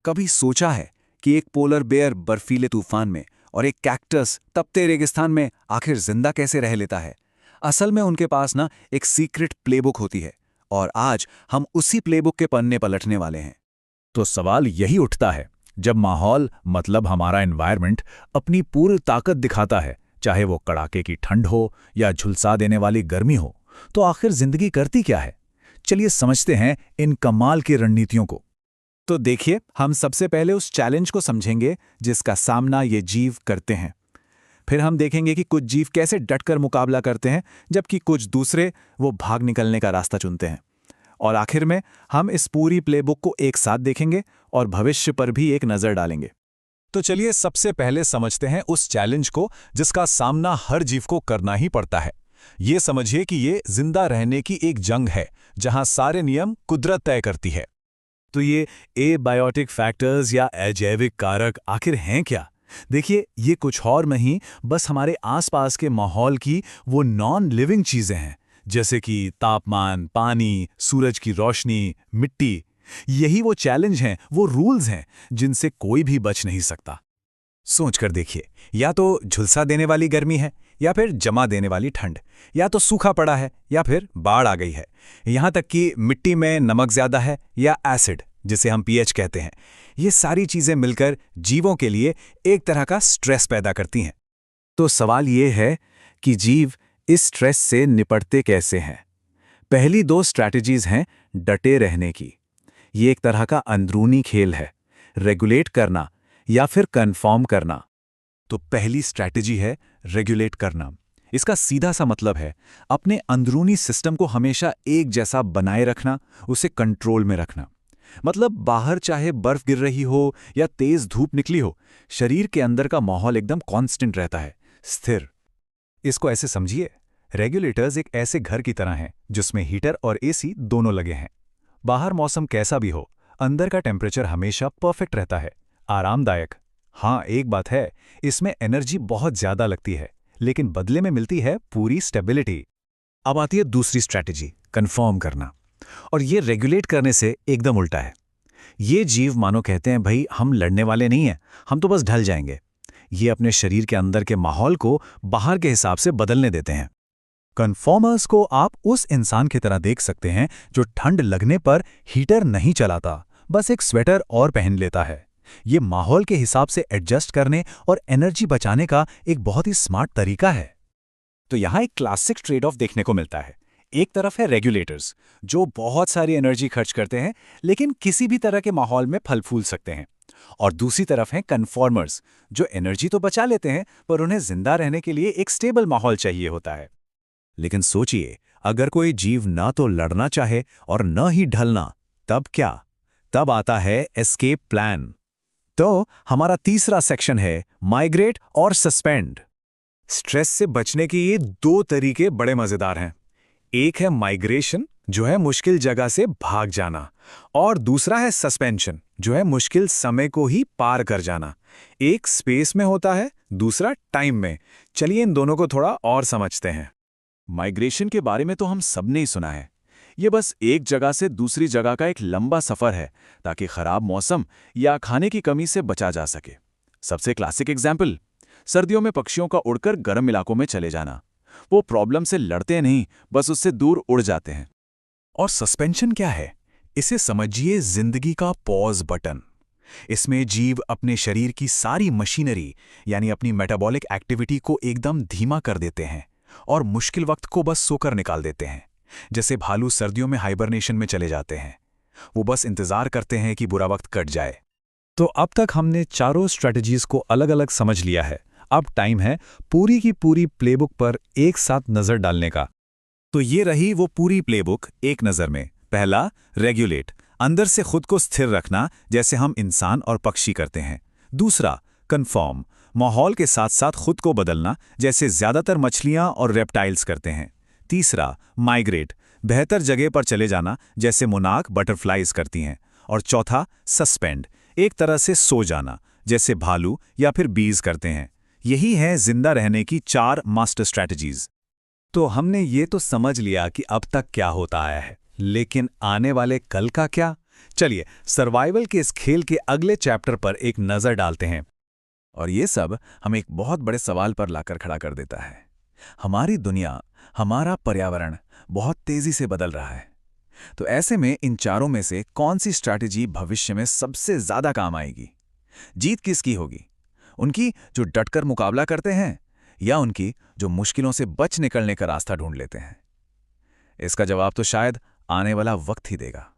कभी सोचा है कि एक पोलर बेयर बर्फीले तूफान में और एक कैक्टस तपते रेगिस्तान में आखिर जिंदा कैसे रह लेता है? असल में उनके पास ना एक सीक्रेट प्लेबुक होती है और आज हम उसी प्लेबुक के पन्ने पलटने वाले हैं। तो सवाल यही उठता है, जब माहौल मतलब हमारा एनवायरनमेंट अपनी पूरी ताकत दिखाता है, चाहे वो कड़ाके की ठंड हो या झुलसा देने वाली गर्मी हो, तो आखिर जिंदगी करती क्या है? चलिए समझते हैं इन कमाल की रणनीतियों को। तो देखिए, हम सबसे पहले उस चैलेंज को समझेंगे जिसका सामना ये जीव करते हैं। फिर हम देखेंगे कि कुछ जीव कैसे डटकर मुकाबला करते हैं, जबकि कुछ दूसरे वो भाग निकलने का रास्ता चुनते हैं। और आखिर में हम इस पूरी प्लेबुक को एक साथ देखेंगे और भविष्य पर भी एक नज़र डालेंगे। तो चलिए सबसे पहले समझते हैं उस चैलेंज को जिसका सामना हर जीव को करना ही पड़ता है। ये समझिए कि ये जिंदा रहने की एक जंग है, जहां सारे नियम कुदरत तय करती है। तो ये एबायोटिक फैक्टर्स या अजैविक कारक आखिर हैं क्या? देखिए, ये कुछ और नहीं, बस हमारे आसपास के माहौल की वो नॉन लिविंग चीजें हैं, जैसे कि तापमान, पानी, सूरज की रोशनी, मिट्टी। यही वो चैलेंज हैं, वो रूल्स हैं जिनसे कोई भी बच नहीं सकता। सोच कर देखिए, या तो झुलसा देने वाली गर्मी है, या फिर जमा देने वाली ठंड, या तो सूखा पड़ा है, या फिर बाढ़ आ गई है। यहाँ तक कि मिट्टी में नमक ज्यादा है या एसिड, जिसे हम पीएच कहते हैं। ये सारी चीजें मिलकर जीवों के लिए एक तरह का स्ट्रेस पैदा करती हैं। तो सवाल ये है कि जीव इस स्ट्रेस से निपटते कैसे हैं? पहली दो स्ट्रैटेजीज हैं डटे रहने की। ये एक तरह का अंदरूनी खेल है, रेगुलेट करना या फिर कन्फर्म करना। तो पहली स्ट्रैटेजी है रेगुलेट करना। इसका सीधा सा मतलब है अपने अंदरूनी सिस्टम को हमेशा एक जैसा बनाए रखना, उसे कंट्रोल में रखना। मतलब बाहर चाहे बर्फ गिर रही हो या तेज धूप निकली हो, शरीर के अंदर का माहौल एकदम कांस्टेंट रहता है, स्थिर। इसको ऐसे समझिए, रेगुलेटर्स एक ऐसे घर की तरह हैं जिसमें हीटर और एसी दोनों लगे हैं। बाहर मौसम कैसा भी हो, अंदर का टेम्परेचर हमेशा परफेक्ट रहता है, आरामदायक। हाँ, एक बात है, इसमें एनर्जी बहुत ज्यादा लगती है, लेकिन बदले में मिलती है पूरी स्टेबिलिटी। अब आती है दूसरी स्ट्रैटेजी, कंफर्म करना। और ये रेगुलेट करने से एकदम उल्टा है। ये जीव मानो कहते हैं, भाई हम लड़ने वाले नहीं हैं, हम तो बस ढल जाएंगे। ये अपने शरीर के अंदर के माहौल को बाहर के हिसाब से बदलने देते हैं। कन्फॉर्मर्स को आप उस इंसान की तरह देख सकते हैं जो ठंड लगने पर हीटर नहीं चलाता, बस एक स्वेटर और पहन लेता है। ये माहौल के हिसाब से एडजस्ट करने और एनर्जी बचाने का एक बहुत ही स्मार्ट तरीका है। तो यहाँ एक क्लासिक ट्रेड ऑफ देखने को मिलता है। एक तरफ है रेगुलेटर्स, जो बहुत सारी एनर्जी खर्च करते हैं लेकिन किसी भी तरह के माहौल में फल फूल सकते हैं। और दूसरी तरफ हैं कन्फॉर्मर्स, जो एनर्जी तो बचा लेते हैं पर उन्हें जिंदा रहने के लिए एक स्टेबल माहौल चाहिए होता है। लेकिन सोचिए, अगर कोई जीव ना तो लड़ना चाहे और न ही ढलना, तब क्या? तब आता है एस्केप प्लान। तो हमारा तीसरा सेक्शन है माइग्रेट और सस्पेंड। स्ट्रेस से बचने के ये दो तरीके बड़े मजेदार हैं। एक है माइग्रेशन, जो है मुश्किल जगह से भाग जाना, और दूसरा है सस्पेंशन, जो है मुश्किल समय को ही पार कर जाना। एक स्पेस में होता है, दूसरा टाइम में। चलिए इन दोनों को थोड़ा और समझते हैं। माइग्रेशन के बारे में तो हम सबने ही सुना है। ये बस एक जगह से दूसरी जगह का एक लंबा सफर है, ताकि खराब मौसम या खाने की कमी से बचा जा सके। सबसे क्लासिक एग्जाम्पल, सर्दियों में पक्षियों का उड़कर गर्म इलाकों में चले जाना। वो प्रॉब्लम से लड़ते नहीं, बस उससे दूर उड़ जाते हैं। और सस्पेंशन क्या है? इसे समझिए जिंदगी का पॉज बटन। इसमें जीव अपने शरीर की सारी मशीनरी, यानी अपनी मेटाबॉलिक एक्टिविटी को एकदम धीमा कर देते हैं और मुश्किल वक्त को बस सोकर निकाल देते हैं। जैसे भालू सर्दियों में हाइबरनेशन में चले जाते हैं, वो बस इंतजार करते हैं कि बुरा वक्त कट जाए। तो अब तक हमने चारों स्ट्रेटजीज को अलग अलग समझ लिया है। अब टाइम है पूरी की पूरी प्लेबुक पर एक साथ नजर डालने का। तो ये रही वो पूरी प्लेबुक एक नजर में। पहला, रेगुलेट, अंदर से खुद को स्थिर रखना, जैसे हम इंसान और पक्षी करते हैं। दूसरा, कन्फर्म, माहौल के साथ साथ खुद को बदलना, जैसे ज्यादातर मछलियां और रेप्टाइल्स करते हैं। तीसरा, माइग्रेट, बेहतर जगह पर चले जाना, जैसे मोनाक बटरफ्लाइज करती हैं। और चौथा, सस्पेंड, एक तरह से सो जाना, जैसे भालू या फिर बीज करते हैं। यही है जिंदा रहने की 4 मास्टर स्ट्रैटेजीज। तो हमने ये तो समझ लिया कि अब तक क्या होता आया है, लेकिन आने वाले कल का क्या? चलिए सर्वाइवल के इस खेल के अगले चैप्टर पर एक नज़र डालते हैं। और ये सब हमें एक बहुत बड़े सवाल पर लाकर खड़ा कर देता है। हमारी दुनिया, हमारा पर्यावरण बहुत तेजी से बदल रहा है। तो ऐसे में इन चारों में से कौन सी स्ट्रैटेजी भविष्य में सबसे ज्यादा काम आएगी? जीत किसकी होगी? उनकी जो डटकर मुकाबला करते हैं, या उनकी जो मुश्किलों से बच निकलने का रास्ता ढूंढ लेते हैं? इसका जवाब तो शायद आने वाला वक्त ही देगा।